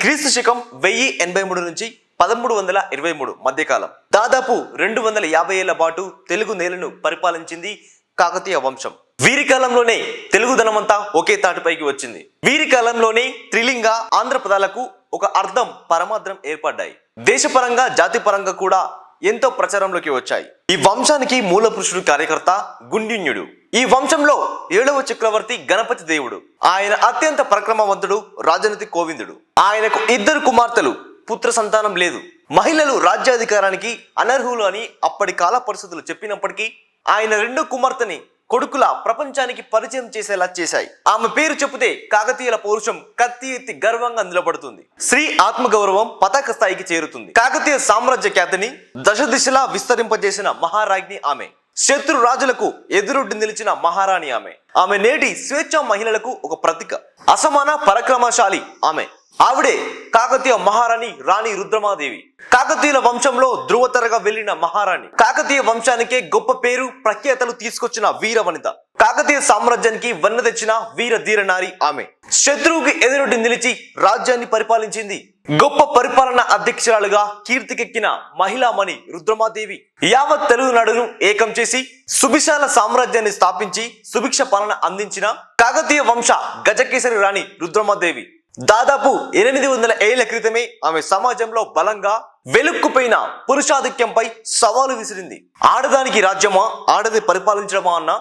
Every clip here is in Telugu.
క్రీస్తు శకం 1083 నుంచి 1323 మధ్యకాలం దాదాపు 250 ఏళ్ల పాటు తెలుగు నేలను పరిపాలించింది కాకతీయ వంశం. వీరి కాలంలోనే తెలుగు ధనమంతా ఒకే తాటిపైకి వచ్చింది. వీరి కాలంలోనే త్రిలింగ ఆంధ్ర పదాలకు ఒక అర్థం పరమార్థం ఏర్పడ్డాయి. దేశపరంగా జాతిపరంగా కూడా ఎంతో ప్రచారంలోకి వచ్చాయి. ఈ వంశానికి మూల పురుషుడు కార్యకర్త గుండ్యున్యుడు. ఈ వంశంలో 7వ చక్రవర్తి గణపతి దేవుడు. ఆయన అత్యంత పరాక్రమవంతుడు, రాజనీతి కోవిందుడు. ఆయనకు 2 కుమార్తెలు, పుత్ర సంతానం లేదు. మహిళలు రాజ్యాధికారానికి అనర్హులు అని అప్పటి కాల పరిస్థితులు చెప్పినప్పటికీ ఆయన 2 కుమార్తెని కొడుకుల ప్రపంచానికి పరిచయం చేసేలా చేశాయి. ఆమె పేరు చెబితే కాకతీయుల పౌరుషం కత్తి ఎత్తి గర్వంగా నిలబడుతుంది. స్త్రీ ఆత్మగౌరవం పతాక స్థాయికి చేరుతుంది. కాకతీయ సామ్రాజ్య ఖ్యాతిని దశ దిశలా విస్తరింపజేసిన మహారాజ్ఞి ఆమె. శత్రు రాజులకు ఎదురొడ్డి నిలిచిన మహారాణి ఆమె. ఆమె నేటి స్వేచ్ఛ మహిళలకు ఒక ప్రతీక. అసమాన పరాక్రమశాలి ఆమె. ఆవిడే కాకతీయ మహారాణి రాణి రుద్రమాదేవి. కాకతీయుల వంశంలో ధృవతరగా వెళ్లిన మహారాణి. కాకతీయ వంశానికే గొప్ప పేరు ప్రఖ్యాతలు తీసుకొచ్చిన వీర వనిత. కాకతీయ సామ్రాజ్యానికి వన్న తెచ్చిన వీర ధీరనారి ఆమె. శత్రువుకి ఎదురొడ్డి నిలిచి రాజ్యాన్ని పరిపాలించింది. గొప్ప పరిపాలన అధ్యక్షురాలుగా కీర్తికెక్కిన మహిళామణి రుద్రమాదేవి యావత్ తెలుగునాడును ఏకం చేసి సుభిశాల సామ్రాజ్యాన్ని స్థాపించి సుభిక్ష పాలన అందించిన కాకతీయ వంశ గజకేసరి రాణి రుద్రమాదేవి. దాదాపు 800 ఏళ్ల క్రితమే ఆమె సమాజంలో బలంగా వెలుక్కుపోయిన పురుషాధిక్యంపై సవాలు విసిరింది. ఆడదానికి రాజ్యమా, ఆడది పరిపాలించడమా అన్న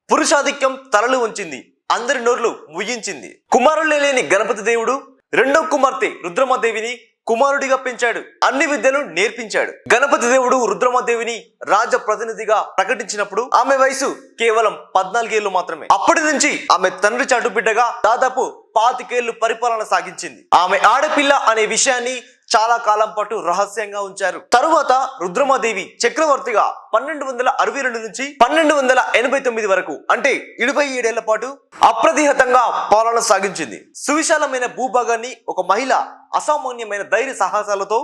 పురుషాధిక్యం తలలు వంచింది. అందరి నోర్లు ముగించింది. కుమారులే లేని గణపతి దేవుడు 2వ కుమార్తె రుద్రమాదేవిని కుమారుడిగా పెంచాడు. అన్ని విద్యను నేర్పించాడు. గణపతి దేవుడు రుద్రమాదేవిని రాజ ప్రతినిధిగా ప్రకటించినప్పుడు ఆమె వయసు కేవలం 14 ఏళ్లు మాత్రమే. అప్పటి నుంచి ఆమె తండ్రి చాటు బిడ్డగా దాదాపు 25 ఏళ్లు పరిపాలన సాగించింది. ఆమె ఆడపిల్ల అనే విషయాన్ని చాలా కాలం పాటు రహస్యంగా ఉంచారు. తరువాత రుద్రమాదేవి చక్రవర్తిగా 1262 నుంచి 1289 వరకు అంటే 27 ఏళ్ల పాటు అప్రతిహతంగా పాలన సాగించింది. సువిశాలమైన భూభాగాన్ని ఒక మహిళ అసామాన్యమైన ధైర్య సాహసాలతో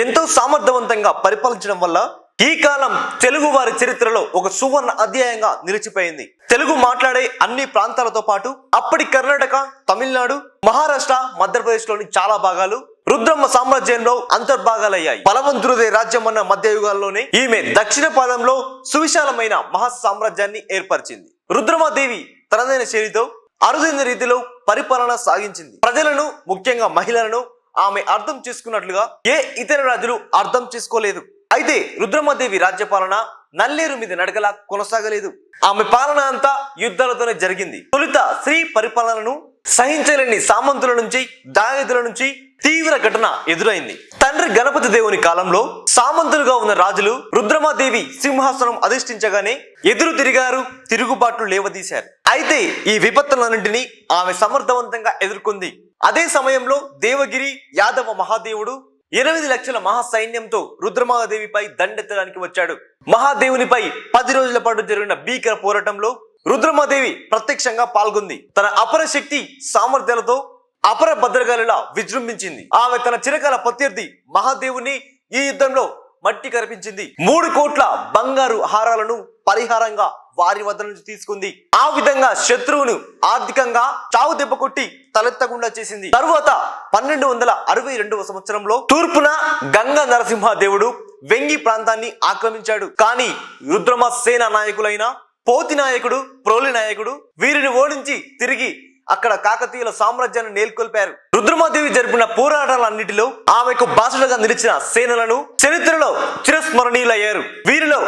ఎంతో సమర్థవంతంగా పరిపాలించడం వల్ల ఈ కాలం తెలుగు వారి చరిత్రలో ఒక సువర్ణ అధ్యాయంగా నిలిచిపోయింది. తెలుగు మాట్లాడే అన్ని ప్రాంతాలతో పాటు అప్పటి కర్ణాటక, తమిళనాడు, మహారాష్ట్ర, మధ్యప్రదేశ్ లోని చాలా భాగాలు రుద్రమ్మ సామ్రాజ్యంలో అంతర్భాగాలయ్యాయి. బలవంతుడిదే రాజ్యం అన్న మధ్యయుగాల్లోనే ఈమె దక్షిణ పాదంలో సువిశాలమైన మహా సామ్రాజ్యాన్ని ఏర్పరిచింది. రుద్రమాదేవి తనదైన శైలితో అరుదైన రీతిలో పరిపాలన సాగించింది. ప్రజలను, ముఖ్యంగా మహిళలను ఆమె అర్థం చేసుకున్నట్లుగా ఏ ఇతర రాజులు అర్థం చేసుకోలేదు. అయితే రుద్రమాదేవి రాజ్యపాలన నల్లేరు మీద నడకలా కొనసాగలేదు. ఆమె పాలన అంతా యుద్ధాలతోనే జరిగింది. తొలుత స్త్రీ పరిపాలనను సహించలేని సామంతుల నుంచి, దాయాదుల నుంచి తీవ్ర ఘటన ఎదురైంది. తండ్రి గణపతి దేవుని కాలంలో సామంతులుగా ఉన్న రాజులు రుద్రమాదేవి సింహాసనం అధిష్ఠించగానే ఎదురు తిరిగారు, తిరుగుబాట్లు లేవదీశారు. అయితే ఈ విపత్తులన్నింటినీ ఆమె సమర్థవంతంగా ఎదుర్కొంది. అదే సమయంలో దేవగిరి యాదవ మహాదేవుడు 8 లక్షల మహా సైన్యంతో రుద్రమాదేవిపై దండెత్తడానికి వచ్చాడు. మహాదేవునిపై 10 రోజుల పాటు జరిగిన భీకర పోరాటంలో రుద్రమాదేవి ప్రత్యక్షంగా పాల్గొంది. తన అపర శక్తి సామర్థ్యాలతో అపర భద్రగాలిలా విజృంభించింది. ఆమె తన చిరకాల ప్రత్యర్థి మహాదేవుని ఈ యుద్ధంలో మట్టి కరిపించింది. 3 కోట్ల బంగారు హారాలను పరిహారంగా వారి వద్ద నుంచి తీసుకుంది. ఆ విధంగా శత్రువును ఆర్థికంగా చావు దెబ్బ కొట్టి తలెత్తకుండా చేసింది. తరువాత 1262 సంవత్సరంలో తూర్పున గంగా నరసింహ దేవుడు వెంగి ప్రాంతాన్ని ఆక్రమించాడు. కానీ రుద్రమ సేన నాయకులైన పోతి నాయకుడు, ప్రోలి నాయకుడు వీరిని ఓడించి తిరిగి అక్కడ కాకతీయుల సామ్రాజ్యాన్ని నెలకొల్పారు. రుద్రమాదేవి జరిపిన పోరాటాలన్నిటిలో ఆమెకు బాసటగా నిలిచిన సేనలను చరిత్రలో చిరస్మరణీయులయ్యారు. వీరిలో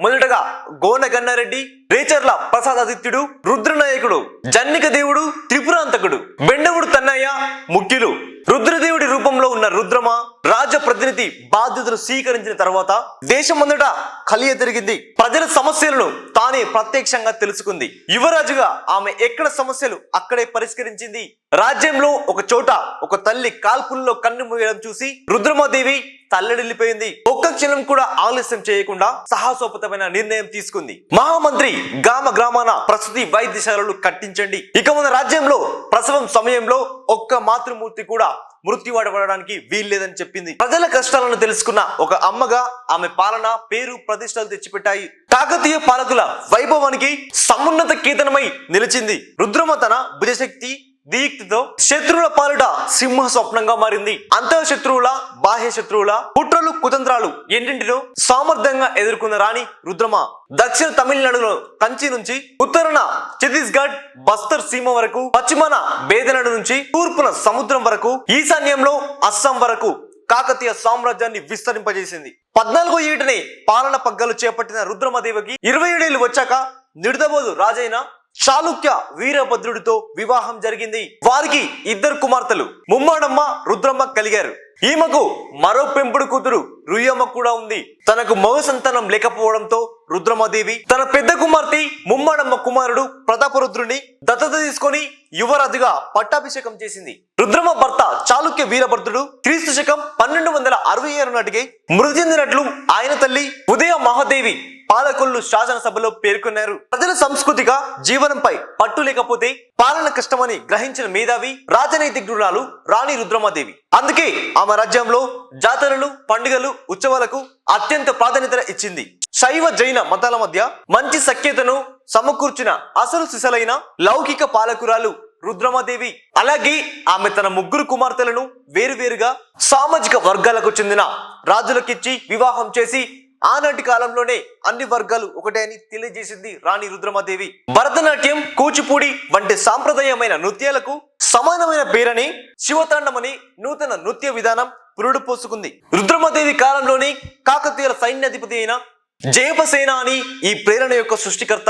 మొదటగా గోనగన్నారెడ్డి, రేచర్ల ప్రసాదాదిత్యుడు, రుద్రనాయకుడు, జన్నిక దేవుడు, త్రిపురాంతకుడు, బెండవుడు తన్నయ్య ముఖ్యులు. రుద్రదేవుడి రూపంలో ఉన్న రుద్రమ రాజ ప్రతినిధి బాధ్యతలు స్వీకరించిన తర్వాత దేశమంతటా కలియ తిరిగింది. ప్రజల సమస్యలను తానే ప్రత్యక్షంగా తెలుసుకుంది. యువరాజుగా ఆమె ఎక్కడ సమస్యలు అక్కడే పరిష్కరించింది. రాజ్యంలో ఒక చోట ఒక తల్లి కాల్పుల్లో కన్ను మూయడం చూసి రుద్రమాదేవి తల్లడిల్లిపోయింది. ఒక్క క్షణం కూడా ఆలస్యం చేయకుండా సాహసోపతమైన నిర్ణయం తీసుకుంది. మహామంత్రి గ్రామాన ప్రసూతి వైద్యశాలలు కట్టించండి. ఇక మన రాజ్యంలో ప్రసవం సమయంలో ఒక్క మాతృమూర్తి కూడా మృత్యువాడబడడానికి వీల్లేదని చెప్పింది. ప్రజల కష్టాలను తెలుసుకున్న ఒక అమ్మగా ఆమె పాలన పేరు ప్రతిష్టలు తెచ్చిపెట్టాయి. కాకతీయ పాలకుల వైభవానికి సమున్నత కీర్తనమై నిలిచింది. రుద్రమ తన భుజశక్తి, దీప్తితో శత్రువుల పాలుట సింహ స్వప్నంగా మారింది. అంతః శత్రువుల బాహ్య శత్రువుల కుట్రలు కుతంత్రాలు ఎన్నింటినో సామర్థ్యంగా ఎదుర్కొన్న రాణి రుద్రమ దక్షిణ తమిళనాడులో కంచి నుంచి ఉత్తరాన ఛత్తీస్గఢ్ బస్తర్ సీమ వరకు, పశ్చిమాన బేదనాడు నుంచి తూర్పున సముద్రం వరకు, ఈశాన్యంలో అస్సాం వరకు కాకతీయ సామ్రాజ్యాన్ని విస్తరింపజేసింది. 14వ ఏటనే పాలన పగ్గాలు చేపట్టిన రుద్రమదేవికి 27 ఏళ్లు వచ్చాక నిడదబోదు రాజైన చాళుక్య వీరభద్రుడితో వివాహం జరిగింది. వారికి 2 కుమార్తెలు ముమ్మాడమ్మ రుద్రమ్మ కలిగారు. ఈమెకు మరో పెంపుడు కూతురు రుయ్యమ్మ కూడా ఉంది. తనకు మగ సంతానం లేకపోవడంతో రుద్రమదేవి తన పెద్ద కుమార్తె ముమ్మాడమ్మ కుమారుడు ప్రతాపరుద్రుని దత్తత తీసుకొని యువరాజుగా పట్టాభిషేకం చేసింది. రుద్రమ భర్త చాళుక్య వీరభద్రుడు క్రీస్తు శకం 1266 నాటికి మృతి చెందినట్లు ఆయన తల్లి ఉదయ మహాదేవి పాలకొల్లు శాసనసభలో పేర్కొన్నారు. ప్రజల సాంస్కృతిక జీవనంపై పట్టు లేకపోతే పాలన కష్టమని గ్రహించిన మేధావి రాజనైతిజ్ఞురాలు రాణి రుద్రమదేవి. అందుకే ఆమె రాజ్యంలో జాతరలు, పండుగలు, ఉత్సవాలకు అత్యంత ప్రాధాన్యత ఇచ్చింది. శైవ జైన మతాల మధ్య మంచి సఖ్యతను సమకూర్చిన అసలు సిసలైన లౌకిక పాలకురాలు రుద్రమదేవి. అలాగే ఆమె తన 3 కుమార్తెలను వేరువేరుగా సామాజిక వర్గాలకు చెందిన రాజులకిచ్చి వివాహం చేసి ఆనాటి కాలంలోనే అన్ని వర్గాలు ఒకటే అని తెలియజేసింది రాణి రుద్రమదేవి. భరతనాట్యం, కూచిపూడి వంటి సాంప్రదాయమైన నృత్యాలకు సమానమైన పేరని శివతాండమని నూతన నృత్య విధానం పురుడు పోసుకుంది. రుద్రమదేవి కాలంలోని కాకతీయుల సైన్యాధిపతి అయిన జయపసేన అని ఈ ప్రేరణ యొక్క సృష్టికర్త.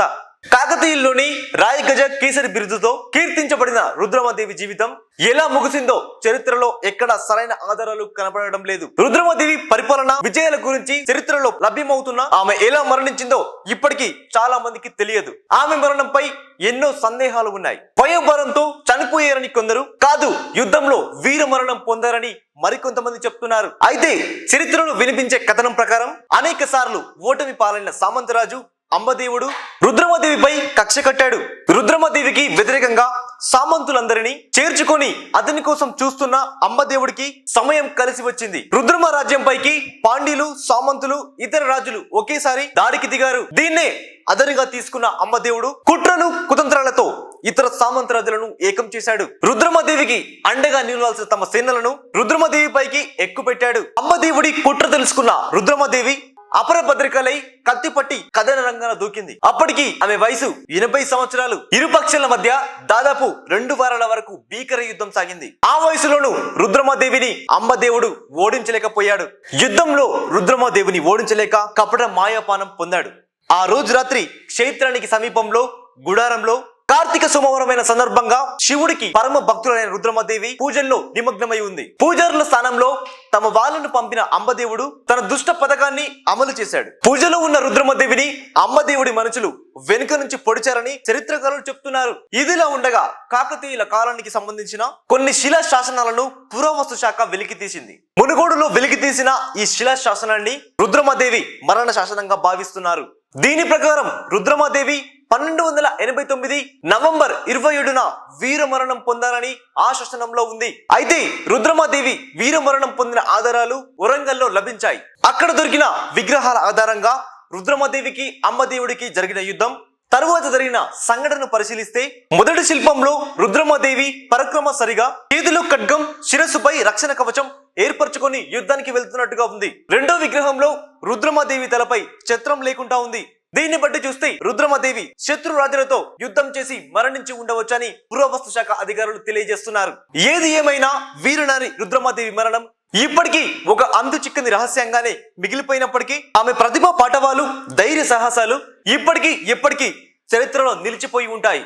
కాకతీయుల్లోని రాయగజ కేసరి బిరుదుతో కీర్తించబడిన రుద్రమదేవి జీవితం ఎలా ముగిసిందో చరిత్రలో ఎక్కడ సరైన ఆధారాలు కనబడడం లేదు. రుద్రమదేవి పరిపాలన విజయాల గురించి చరిత్రలో లభ్యమవుతున్న ఆమె ఎలా మరణించిందో ఇప్పటికీ చాలా మందికి తెలియదు. ఆమె మరణంపై ఎన్నో సందేహాలు ఉన్నాయి. వయోభారంతో చనిపోయారని కొందరు, కాదు యుద్ధంలో వీర మరణం పొందారని మరికొంతమంది చెప్తున్నారు. అయితే చరిత్రలో వినిపించే కథనం ప్రకారం అనేక సార్లు ఓటమి పాలైన సామంతరాజు అంబదేవుడు రుద్రమదేవిపై కక్ష కట్టాడు. రుద్రమదేవికి వ్యతిరేకంగా సామంతులందరినీ చేర్చుకొని అతని కోసం చూస్తున్న అంబదేవుడికి సమయం కలిసి వచ్చింది. రుద్రమ రాజ్యంపైకి పాండ్యులు, సామంతులు, ఇతర రాజులు ఒకేసారి దాడికి దిగారు. దీన్నే అదనుగా తీసుకున్న అంబదేవుడు కుట్రలు కుతంత్రాలతో ఇతర సామంత రాజులను ఏకం చేశాడు. రుద్రమదేవికి అండగా నిలవాల్సిన తమ సేనలను రుద్రమదేవిపైకి ఎక్కుపెట్టాడు. అంబదేవుడి కుట్ర తెలుసుకున్న రుద్రమదేవి అపరభద్రికలై కత్తిపట్టి కథన రంగాన దూకింది. అప్పటికి ఆమె వయసు 80 సంవత్సరాలు. ఇరు పక్షాల మధ్య దాదాపు 2 వారాల వరకు భీకర యుద్ధం సాగింది. ఆ వయసులోనూ రుద్రమదేవిని అంబదేవుడు ఓడించలేకపోయాడు. యుద్ధంలో రుద్రమదేవిని ఓడించలేక కపట మాయాపానం పొందాడు. ఆ రోజు రాత్రి క్షేత్రానికి సమీపంలో గుడారంలో కార్తీక సోమవారమైన సందర్భంగా శివుడికి పరమ భక్తులైన రుద్రమదేవి పూజల్లో నిమగ్నమై ఉంది. పూజారుల స్థానంలో తమ వాళ్ళను పంపిన అంబదేవుడు తన దుష్ట పథకాన్ని అమలు చేశాడు. పూజలో ఉన్న రుద్రమదేవిని అంబదేవుడి మనుషులు వెనుక నుంచి పొడిచారని చరిత్రకారులు చెప్తున్నారు. ఇదిలా ఉండగా కాకతీయుల కాలానికి సంబంధించిన కొన్ని శిలా శాసనాలను పురావస్తు శాఖ వెలికి తీసింది. మునుగోడులో వెలికి తీసిన ఈ శిలా శాసనాన్ని రుద్రమదేవి మరణ శాసనంగా భావిస్తున్నారు. దీని ప్రకారం రుద్రమదేవి 1289 నవంబర్ 27న వీరమరణం పొందారని ఆ శాసనంలో ఉంది. అయితే రుద్రమదేవి వీరమరణం పొందిన ఆధారాలు వరంగల్లో లభించాయి. అక్కడ దొరికిన విగ్రహాల ఆధారంగా రుద్రమదేవికి అంబదేవుడికి జరిగిన యుద్ధం, తరువాత జరిగిన సంఘటనను పరిశీలిస్తే మొదటి శిల్పంలో రుద్రమదేవి పరక్రమసరిగా చేతిలో ఖడ్గం, శిరస్సుపై రక్షణ కవచం ఏర్పరచుకొని యుద్ధానికి వెళ్తున్నట్టుగా ఉంది. రెండో విగ్రహంలో రుద్రమదేవి తలపై ఛత్రం లేకుండా ఉంది. దీన్ని బట్టి చూస్తే రుద్రమదేవి శత్రు రాజులతో యుద్ధం చేసి మరణించి ఉండవచ్చని పురావస్తు శాఖ అధికారులు తెలియజేస్తున్నారు. ఏది ఏమైనా వీరనారి రుద్రమదేవి మరణం ఇప్పటికీ ఒక అంతు చిక్కని రహస్యంగానే మిగిలిపోయినప్పటికీ ఆమె ప్రతిభ, పాటవాలు, ధైర్య సాహసాలు ఇప్పటికీ ఎప్పటికీ చరిత్రలో నిలిచిపోయి ఉంటాయి.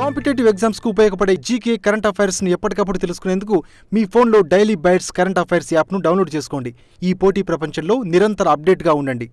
కాంపిటేటివ్ ఎగ్జామ్స్ కు ఉపయోగపడే జీకే, కరెంట్ అఫైర్స్ ని ఎప్పటికప్పుడు తెలుసుకునేందుకు మీ ఫోన్లో డైలీ బైట్స్ కరెంట్ అఫైర్స్ యాప్ను డౌన్లోడ్ చేసుకోండి. ఈ పోటీ ప్రపంచంలో నిరంతర అప్డేట్గా ఉండండి.